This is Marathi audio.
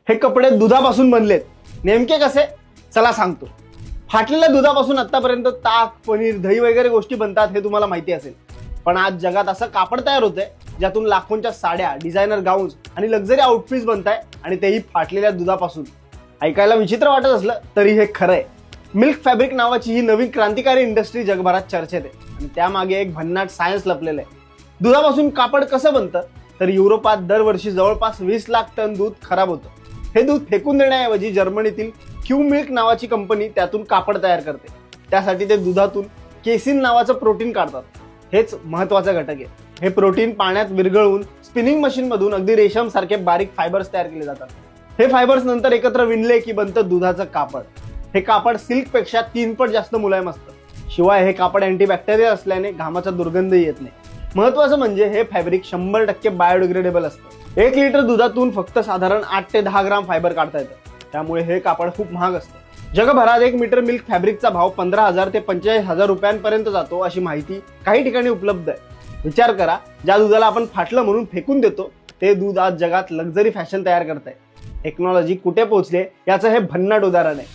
हे कपडे दुधापासून बनलेत. नेमके कसे? चला सांगतो. फाटलेल्या दुधापासून आतापर्यंत ताक, पनीर, दही वगैरे गोष्टी बनतात हे तुम्हाला माहिती असेल. पण आज जगात असं कापड तयार होतंय ज्यातून लाखोंच्या साड्या, डिझायनर गाऊन्स आणि लक्झरी आउटफिट्स बनताय आणि तेही फाटलेल्या दुधापासून. ऐकायला विचित्र वाटत असलं तरी हे खरं आहे. मिल्क फॅब्रिक नावाची ही नवीन क्रांतिकारी इंडस्ट्री जगभरात चर्चेत आहे आणि त्यामागे एक भन्नाट सायन्स लपलेलं आहे. दुधापासून कापड कसं बनतं? तर युरोपात दरवर्षी जवळपास 20 लाख टन दूध खराब होतं. हे दूध फेकून देण्याऐवजी जर्मनीतील क्यू मिल्क नावाची कंपनी त्यातून कापड तयार करते. त्यासाठी ते दुधातून केसिन नावाचं प्रोटीन काढतात. हेच महत्वाचं घटक आहे. हे प्रोटीन पाण्यात विरघळून स्पिनिंग मशीन मधून अगदी रेशम सारखे बारीक फायबर्स तयार केले जातात. हे फायबर्स नंतर एकत्र विणले की बनतं दुधाचं कापड. हे कापड सिल्क पेक्षा 3 पट जास्त मुलायम असतं. शिवाय हे कापड अँटीबॅक्टेरियल असल्याने घामाचा दुर्गंधही येत नाही. महत्वाचं म्हणजे हे फॅब्रिक 100% बायोडिग्रेडेबल असतं. 1 लिटर दुधातून फक्त साधारण 8 ते 10 ग्राम फायबर काढता येतं. त्यामुळे हे कापड खूप महाग असतं. जगभरात 1 मीटर मिल्क फॅब्रिकचा भाव 15,000 ते 45,000 रुपयांपर्यंत जातो अशी माहिती काही ठिकाणी उपलब्ध आहे. विचार करा, ज्या दुधाला आपण फाटलं म्हणून फेकून देतो ते दूध आज जगात लक्झरी फॅशन तयार करत आहे. टेक्नॉलॉजी कुठे पोहोचले याचं हे भन्नाट उदाहरण आहे.